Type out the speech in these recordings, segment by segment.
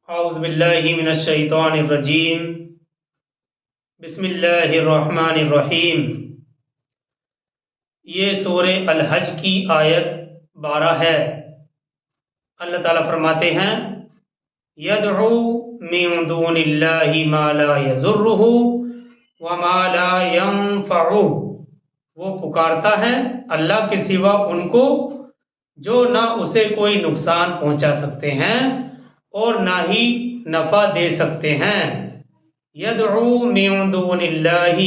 اعوذ باللہ من الشیطان الرجیم بسم اللہ الرحمن الرحیم۔ یہ سورہ الحج کی آیت 12 ہے۔ اللہ تعالیٰ فرماتے ہیں یدعو من دون اللہ ما لا یضرہ وما لا ینفعہ، وہ پکارتا ہے اللہ کے سوا ان کو جو نہ اسے کوئی نقصان پہنچا سکتے ہیں اور نہ ہی نفع دے سکتے ہیں۔ یدعو من دون اللہ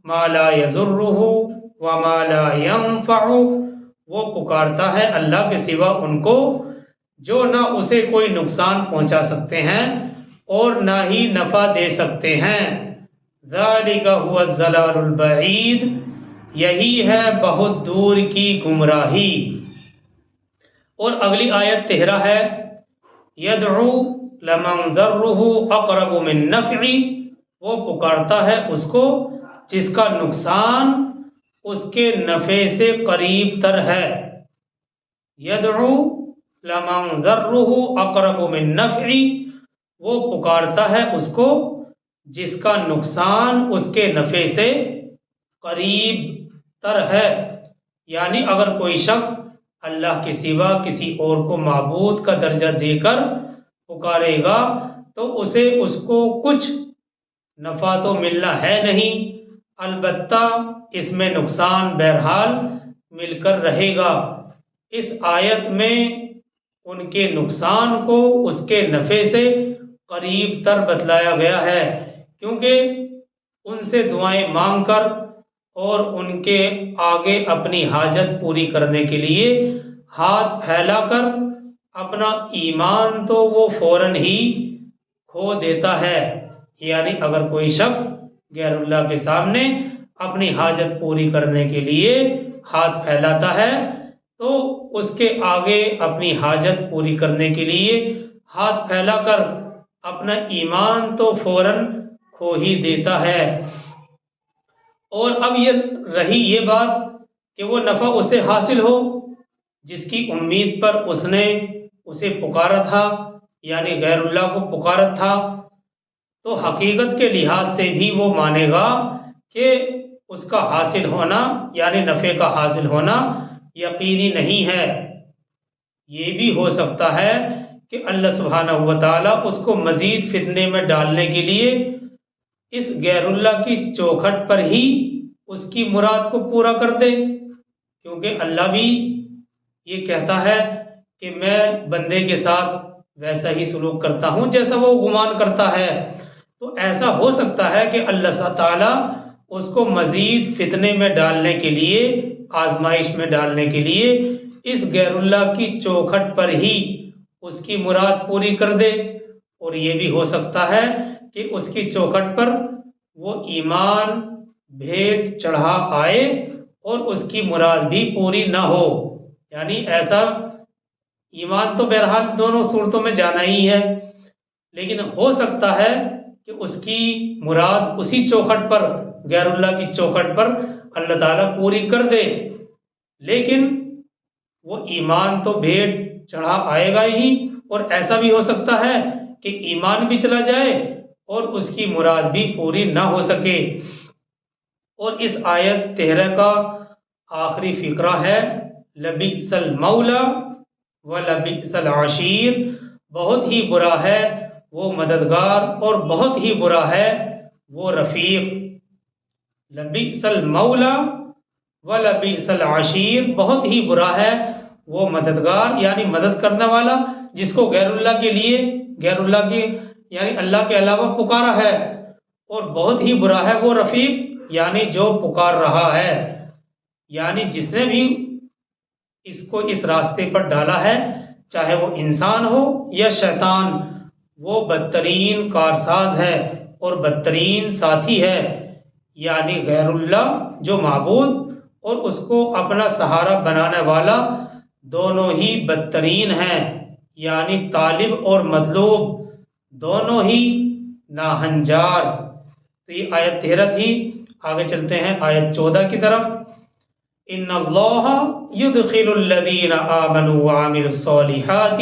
ما لا یضرہ وما لا ینفعہ، وہ پکارتا ہے اللہ کے سوا ان کو جو نہ اسے کوئی نقصان پہنچا سکتے ہیں اور نہ ہی نفع دے سکتے ہیں۔ ذالک ھو الضلال البعید، یہی ہے بہت دور کی گمراہی۔ اور اگلی آیت 13 ہے یدعو لمن ضرہ اقرب من نفعہ، وہ پکارتا ہے اس کو جس کا نقصان اس کے نفع سے قریب تر ہے۔ یدعو لمن ضرہ اقرب من نفعہ، وہ پکارتا ہے اس کو جس کا نقصان اس کے نفع سے قریب تر ہے۔ یعنی اگر کوئی شخص اللہ کے سوا کسی اور کو معبود کا درجہ دے کر پکارے گا تو اسے اس کو کچھ نفع تو ملنا ہے نہیں، البتہ اس میں نقصان بہرحال مل کر رہے گا۔ اس آیت میں ان کے نقصان کو اس کے نفع سے قریب تر بتلایا گیا ہے، کیونکہ ان سے دعائیں مانگ کر اور ان کے آگے اپنی حاجت پوری کرنے کے لیے ہاتھ پھیلا کر اپنا ایمان تو وہ فوراً ہی کھو دیتا ہے۔ یعنی اگر کوئی شخص غیر اللہ کے سامنے اپنی حاجت پوری کرنے کے لیے ہاتھ پھیلاتا ہے تو اس کے آگے اپنی حاجت پوری کرنے کے لیے ہاتھ پھیلا کر اپنا ایمان تو فوراً کھو ہی دیتا ہے۔ اور اب یہ رہی یہ بات کہ وہ نفع اسے حاصل ہو جس کی امید پر اس نے اسے پکارا تھا، یعنی غیر اللہ کو پکارا تھا، تو حقیقت کے لحاظ سے بھی وہ مانے گا کہ اس کا حاصل ہونا یعنی نفع کا حاصل ہونا یقینی نہیں ہے۔ یہ بھی ہو سکتا ہے کہ اللہ سبحانہ و تعالیٰ اس کو مزید فتنے میں ڈالنے کے لیے اس غیر اللہ کی چوکھٹ پر ہی اس کی مراد کو پورا کر دے، کیونکہ اللہ بھی یہ کہتا ہے کہ میں بندے کے ساتھ ویسا ہی سلوک کرتا ہوں جیسا وہ گمان کرتا ہے۔ تو ایسا ہو سکتا ہے کہ اللہ تعالیٰ اس کو مزید فتنے میں ڈالنے کے لیے، آزمائش میں ڈالنے کے لیے اس غیر اللہ کی چوکھٹ پر ہی اس کی مراد پوری کر دے۔ اور یہ بھی ہو سکتا ہے کہ اس کی چوکھٹ پر وہ ایمان بھیٹ چڑھا آئے اور اس کی مراد بھی پوری نہ ہو۔ یعنی ایسا ایمان تو بہرحال دونوں صورتوں میں جانا ہی ہے، لیکن ہو سکتا ہے کہ اس کی مراد اسی چوکھٹ پر، غیر اللہ کی چوکھٹ پر اللہ تعالیٰ پوری کر دے، لیکن وہ ایمان تو بھیٹ چڑھا آئے گا ہی، اور ایسا بھی ہو سکتا ہے کہ ایمان بھی چلا جائے اور اس کی مراد بھی پوری نہ ہو سکے۔ اور اس آیت 13 کا آخری فقرہ ہے لبئس المولا ولبئس العشیر، بہت ہی برا ہے وہ مددگار اور بہت ہی برا ہے وہ رفیق۔ لبئس المولا ولبئس العشیر، بہت ہی برا ہے وہ مددگار یعنی مدد کرنے والا جس کو غیر اللہ کے لیے، غیر اللہ کے یعنی اللہ کے علاوہ پکارا ہے، اور بہت ہی برا ہے وہ رفیق یعنی جو پکار رہا ہے، یعنی جس نے بھی اس کو اس راستے پر ڈالا ہے، چاہے وہ انسان ہو یا شیطان، وہ بدترین کارساز ہے اور بدترین ساتھی ہے۔ یعنی غیر اللہ جو معبود اور اس کو اپنا سہارا بنانے والا دونوں ہی بدترین ہیں، یعنی طالب اور مطلوب دونوں ہی ناہنجار۔ تو یہ آیت 13 تھی۔ آگے چلتے ہیں آیت 14 کی طرف۔ ان اللہ یدخل الذین آمنوا وعملوا الصالحات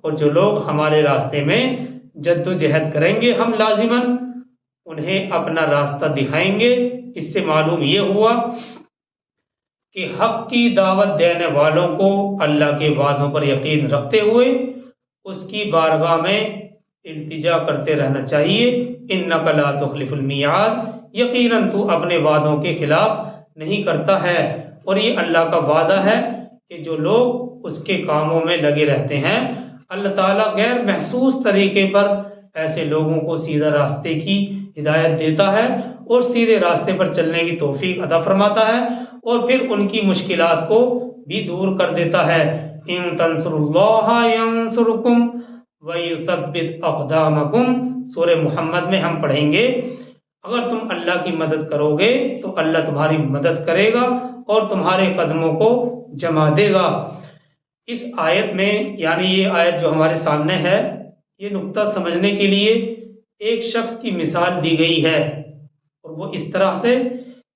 اور جو لوگ ہمارے راستے میں جد و جہد کریں گے ہم لازماً انہیں اپنا راستہ دکھائیں گے۔ اس سے معلوم یہ ہوا کہ حق کی دعوت دینے والوں کو اللہ کے وعدوں پر یقین رکھتے ہوئے اس کی بارگاہ میں التجا کرتے رہنا چاہیے۔ انک لا تخلف المیعاد، یقیناً تو اپنے وعدوں کے خلاف نہیں کرتا ہے، اور یہ اللہ کا وعدہ ہے کہ جو لوگ اس کے کاموں میں لگے رہتے ہیں اللہ تعالیٰ غیر محسوس طریقے پر ایسے لوگوں کو سیدھا راستے کی ہدایت دیتا ہے اور سیدھے راستے پر چلنے کی توفیق عطا فرماتا ہے، اور پھر ان کی مشکلات کو بھی دور کر دیتا ہے۔ ان تنصروا اللہ ینصرکم وَيُثَبِّتْ أَقْدَامَكُمْ، سورہ محمد میں ہم پڑھیں گے اگر تم اللہ کی مدد کرو گے تو اللہ تمہاری مدد کرے گا اور تمہارے قدموں کو جما دے گا۔ اس آیت میں یعنی یہ آیت جو ہمارے سامنے ہے، یہ نقطہ سمجھنے کے لیے ایک شخص کی مثال دی گئی ہے، اور وہ اس طرح سے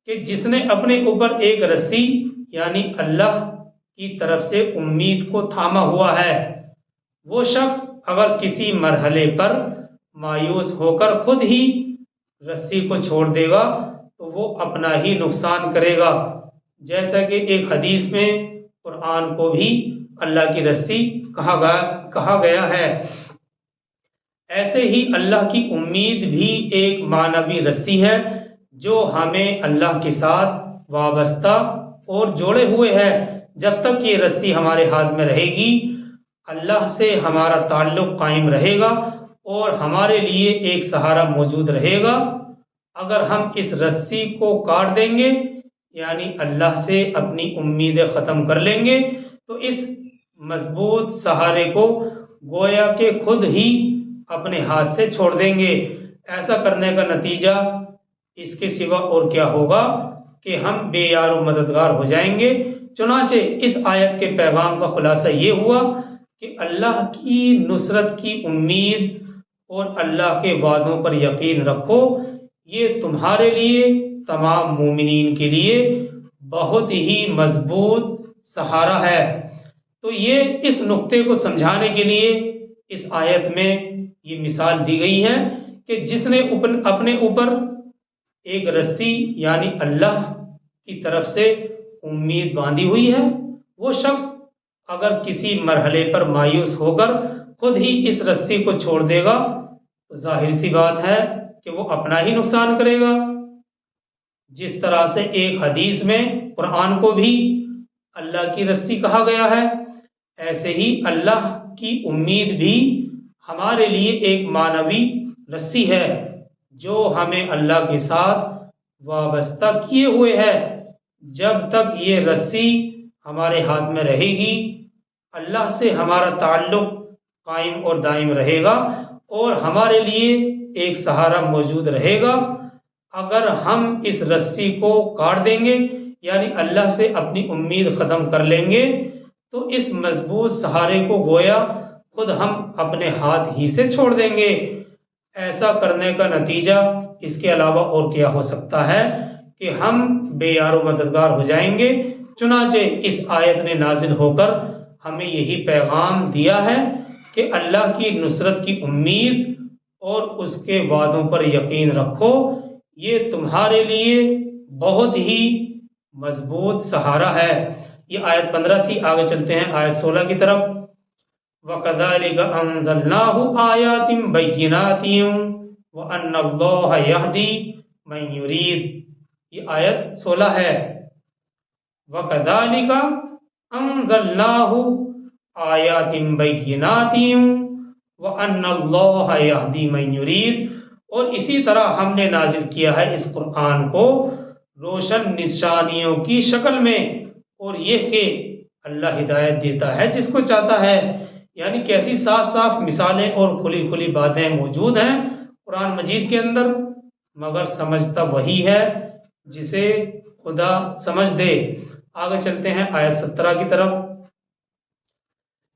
کہ جس نے اپنے اوپر ایک رسی یعنی اللہ کی طرف سے امید کو تھاما ہوا ہے۔ وہ شخص اگر کسی مرحلے پر مایوس ہو کر خود ہی رسی کو چھوڑ دے گا تو وہ اپنا ہی نقصان کرے گا، جیسا کہ ایک حدیث میں قرآن کو بھی اللہ کی رسی کہا گیا ہے۔ ایسے ہی اللہ کی امید بھی ایک معنوی رسی ہے جو ہمیں اللہ کے ساتھ وابستہ اور جوڑے ہوئے ہے۔ جب تک یہ رسی ہمارے ہاتھ میں رہے گی اللہ سے ہمارا تعلق قائم رہے گا اور ہمارے لیے ایک سہارا موجود رہے گا۔ اگر ہم اس رسی کو کاٹ دیں گے یعنی اللہ سے اپنی امیدیں ختم کر لیں گے تو اس مضبوط سہارے کو گویا کہ خود ہی اپنے ہاتھ سے چھوڑ دیں گے۔ ایسا کرنے کا نتیجہ اس کے سوا اور کیا ہوگا کہ ہم بے یار و مددگار ہو جائیں گے۔ چنانچہ اس آیت کے پیغام کا خلاصہ یہ ہوا کہ اللہ کی نصرت کی امید اور اللہ کے وعدوں پر یقین رکھو، یہ تمہارے لیے تمام مومنین کے لیے بہت ہی مضبوط سہارا ہے۔ تو یہ اس نقطے کو سمجھانے کے لیے اس آیت میں یہ مثال دی گئی ہے کہ جس نے اپنے اوپر ایک رسی یعنی اللہ کی طرف سے امید باندھی ہوئی ہے، وہ شخص اگر کسی مرحلے پر مایوس ہو کر خود ہی اس رسی کو چھوڑ دے گا تو ظاہر سی بات ہے کہ وہ اپنا ہی نقصان کرے گا۔ جس طرح سے ایک حدیث میں قرآن کو بھی اللہ کی رسی کہا گیا ہے، ایسے ہی اللہ کی امید بھی ہمارے لیے ایک معنوی رسی ہے جو ہمیں اللہ کے ساتھ وابستہ کیے ہوئے ہے۔ جب تک یہ رسی ہمارے ہاتھ میں رہے گی اللہ سے ہمارا تعلق قائم اور دائم رہے گا اور ہمارے لیے ایک سہارا موجود رہے گا۔ اگر ہم اس رسی کو کاٹ دیں گے یعنی اللہ سے اپنی امید ختم کر لیں گے تو اس مضبوط سہارے کو گویا خود ہم اپنے ہاتھ ہی سے چھوڑ دیں گے۔ ایسا کرنے کا نتیجہ اس کے علاوہ اور کیا ہو سکتا ہے کہ ہم بے یار و مددگار ہو جائیں گے۔ چنانچہ اس آیت نے نازل ہو کر ہمیں یہی پیغام دیا ہے کہ اللہ کی نصرت کی امید اور اس کے وعدوں پر یقین رکھو، یہ تمہارے لیے بہت ہی مضبوط سہارا ہے۔ یہ آیت 15 تھی، آگے چلتے ہیں آیت 16 کی طرف۔ وَكَذَلِكَ أَنزَلْنَاهُ آيَاتٍ بَيِّنَاتٍ وَأَنَّ اللَّهَ يَهْدِي مَن يُرِيدُ، یہ آیت 16 ہے۔ وَكَذَلِكَ أَنزَلْنَاهُ آيَاتٍ بَيِّنَاتٍ وَأَنَّ اللَّهَ يَهْدِي مَن يُرِيدُ، اور اسی طرح ہم نے نازل کیا ہے اس قرآن کو روشن نشانیوں کی شکل میں، اور یہ کہ اللہ ہدایت دیتا ہے جس کو چاہتا ہے۔ یعنی کیسی صاف صاف مثالیں اور کھلی کھلی باتیں موجود ہیں قرآن مجید کے اندر، مگر سمجھتا وہی ہے جسے خدا سمجھ دے۔ آگے چلتے ہیں آیت 17 کی طرف۔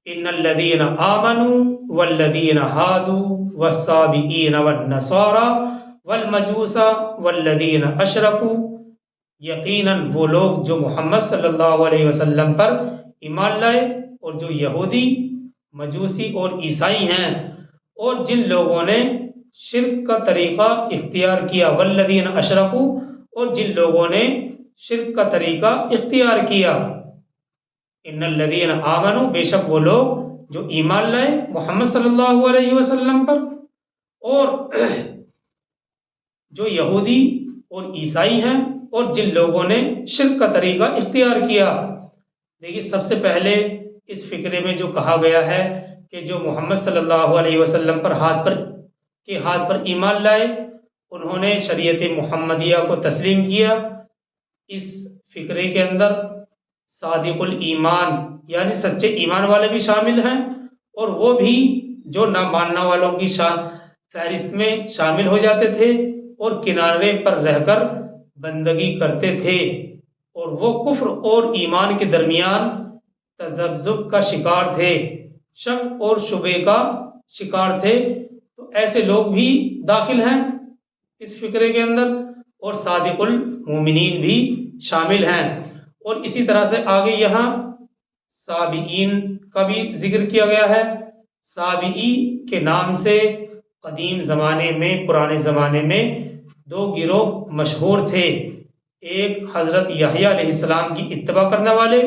ان الذین آمنوا والذین ہادوا والصابئین والنصارى والمجوس والذین اشرکوا، یقیناً وہ لوگ جو محمد صلی اللہ علیہ وسلم پر ایمان لائے اور جو یہودی مجوسی اور عیسائی ہیں، اور جن لوگوں نے شرک کا طریقہ اختیار کیا، والذین اشرکوا، اور جن لوگوں نے شرک کا طریقہ اختیار کیا۔ ان الذین آمنوا، بے شک وہ لوگ جو ایمان لائے محمد صلی اللہ علیہ وسلم پر، اور جو یہودی اور عیسائی ہیں، اور جن لوگوں نے شرک کا طریقہ اختیار کیا۔ دیکھیے، سب سے پہلے اس فقرے میں جو کہا گیا ہے کہ جو محمد صلی اللہ علیہ وسلم پر ہاتھ پر ایمان لائے، انہوں نے شریعت محمدیہ کو تسلیم کیا۔ اس فقرے کے اندر صادق الایمان یعنی سچے ایمان والے بھی شامل ہیں، اور وہ بھی جو نہ ماننے والوں کی فہرست میں شامل ہو جاتے تھے اور کنارے پر رہ کر بندگی کرتے تھے، اور وہ کفر اور ایمان کے درمیان تذبذب کا شکار تھے، شک اور شبہ کا شکار تھے۔ تو ایسے لوگ بھی داخل ہیں اس فقرے کے اندر، اور صادق المومنین بھی شامل ہیں۔ اور اسی طرح سے آگے یہاں سابئین کا بھی ذکر کیا گیا ہے۔ سابئی کے نام سے قدیم زمانے میں، پرانے زمانے میں دو گروہ مشہور تھے۔ ایک حضرت یحییٰ علیہ السلام کی اتباع کرنے والے،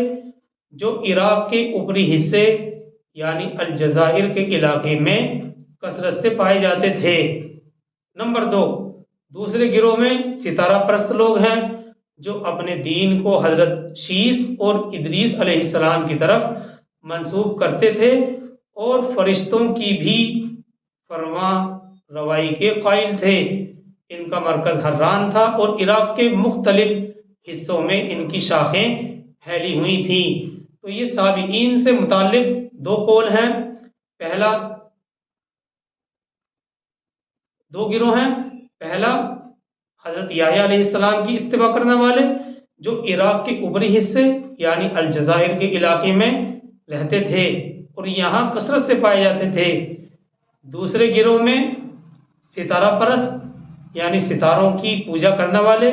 جو عراق کے اوپری حصے یعنی الجزائر کے علاقے میں کثرت سے پائے جاتے تھے۔ نمبر دو، دوسرے گروہ میں ستارہ پرست لوگ ہیں، جو اپنے دین کو حضرت شیس اور ادریس علیہ السلام کی طرف منسوب کرتے تھے، اور فرشتوں کی بھی فرما روائی کے قائل تھے۔ ان کا مرکز حران تھا، اور عراق کے مختلف حصوں میں ان کی شاخیں پھیلی ہوئی تھیں۔ تو یہ سابئین سے متعلق دو قول ہیں۔ پہلا، دو گروہ ہیں۔ پہلا، حضرت یحییٰ علیہ السلام کی اتباع کرنے والے، جو عراق کے اوپری حصے یعنی الجزائر کے علاقے میں رہتے تھے اور یہاں کثرت سے پائے جاتے تھے۔ دوسرے گروہ میں ستارہ پرست یعنی ستاروں کی پوجا کرنے والے،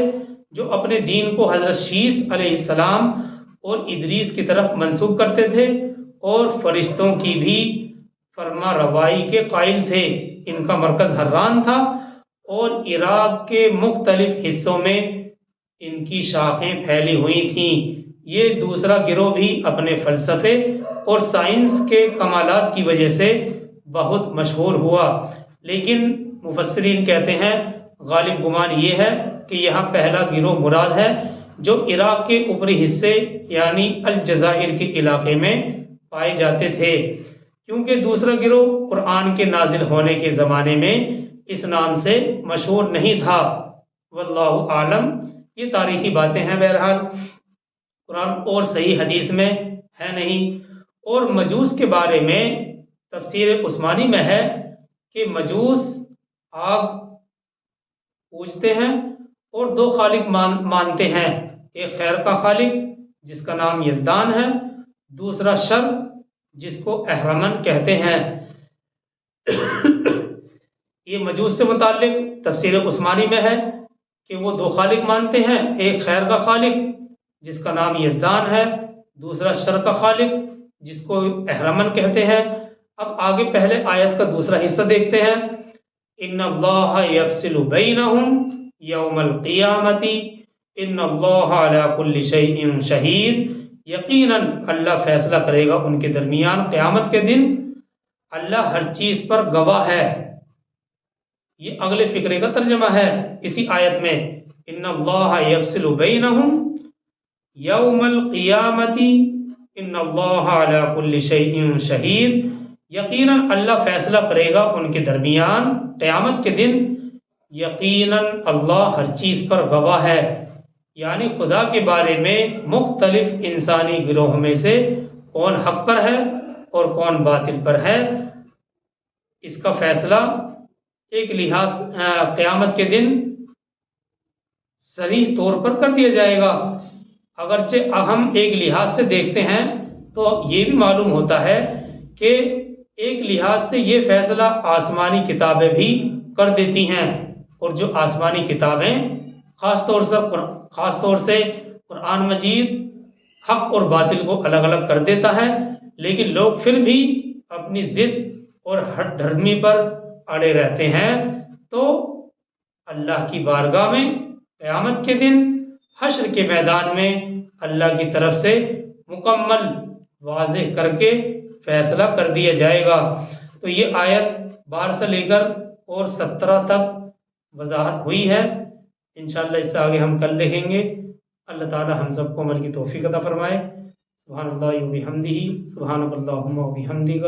جو اپنے دین کو حضرت شیس علیہ السلام اور ادریس کی طرف منسوب کرتے تھے، اور فرشتوں کی بھی فرما روائی کے قائل تھے۔ ان کا مرکز حران تھا، اور عراق کے مختلف حصوں میں ان کی شاخیں پھیلی ہوئی تھیں۔ یہ دوسرا گروہ بھی اپنے فلسفے اور سائنس کے کمالات کی وجہ سے بہت مشہور ہوا، لیکن مفسرین کہتے ہیں غالب گمان یہ ہے کہ یہاں پہلا گروہ مراد ہے، جو عراق کے اوپری حصے یعنی الجزائر کے علاقے میں پائے جاتے تھے، کیونکہ دوسرا گروہ قرآن کے نازل ہونے کے زمانے میں اس نام سے مشہور نہیں تھا۔ واللہ عالم، یہ تاریخی باتیں ہیں، بہرحال قرآن اور صحیح حدیث میں ہے نہیں۔ اور مجوس کے بارے میں تفسیر عثمانی میں ہے کہ مجوس آگ پوجتے ہیں اور دو خالق مانتے ہیں، ایک خیر کا خالق جس کا نام یزدان ہے، دوسرا شر جس کو اہرمن کہتے ہیں۔ یہ مجوس سے متعلق تفسیر عثمانی میں ہے کہ وہ دو خالق مانتے ہیں، ایک خیر کا خالق جس کا نام یزدان ہے، دوسرا شر کا خالق جس کو اہرمن کہتے ہیں۔ اب آگے پہلے آیت کا دوسرا حصہ دیکھتے ہیں۔ ان اللہ یفصل بینہم یوم القیامت ان اللہ علی کل شیء شہید، یقیناً اللہ فیصلہ کرے گا ان کے درمیان قیامت کے دن، اللہ ہر چیز پر گواہ ہے۔ یہ اگلے فقرے کا ترجمہ ہے اسی آیت میں، ان اللہ یفصل بینہم یوم القیامت ان اللہ علی کل شیء شہید، یقیناً اللہ فیصلہ کرے گا ان کے درمیان قیامت کے دن، یقیناً اللہ ہر چیز پر گواہ ہے۔ یعنی خدا کے بارے میں مختلف انسانی گروہ میں سے کون حق پر ہے اور کون باطل پر ہے، اس کا فیصلہ ایک لحاظ قیامت کے دن صریح طور پر کر دیا جائے گا۔ اگرچہ ہم ایک لحاظ سے دیکھتے ہیں تو یہ بھی معلوم ہوتا ہے کہ ایک لحاظ سے یہ فیصلہ آسمانی کتابیں بھی کر دیتی ہیں، اور جو آسمانی کتابیں خاص طور سے قرآن مجید حق اور باطل کو الگ الگ کر دیتا ہے، لیکن لوگ پھر بھی اپنی ضد اور ہٹ دھرمی پر اڑے رہتے ہیں تو اللہ کی بارگاہ میں قیامت کے دن حشر کے میدان میں اللہ کی طرف سے مکمل واضح کر کے فیصلہ کر دیا جائے گا۔ تو یہ آیت 12 سے لے کر اور 17 تک وضاحت ہوئی ہے۔ انشاءاللہ اس سے آگے ہم کل دیکھیں گے۔ اللہ تعالی ہم سب کو عمل کی توفیق عطا فرمائے۔ سبحان اللہ و بحمدہ، سبحانک اللہم و بحمدک،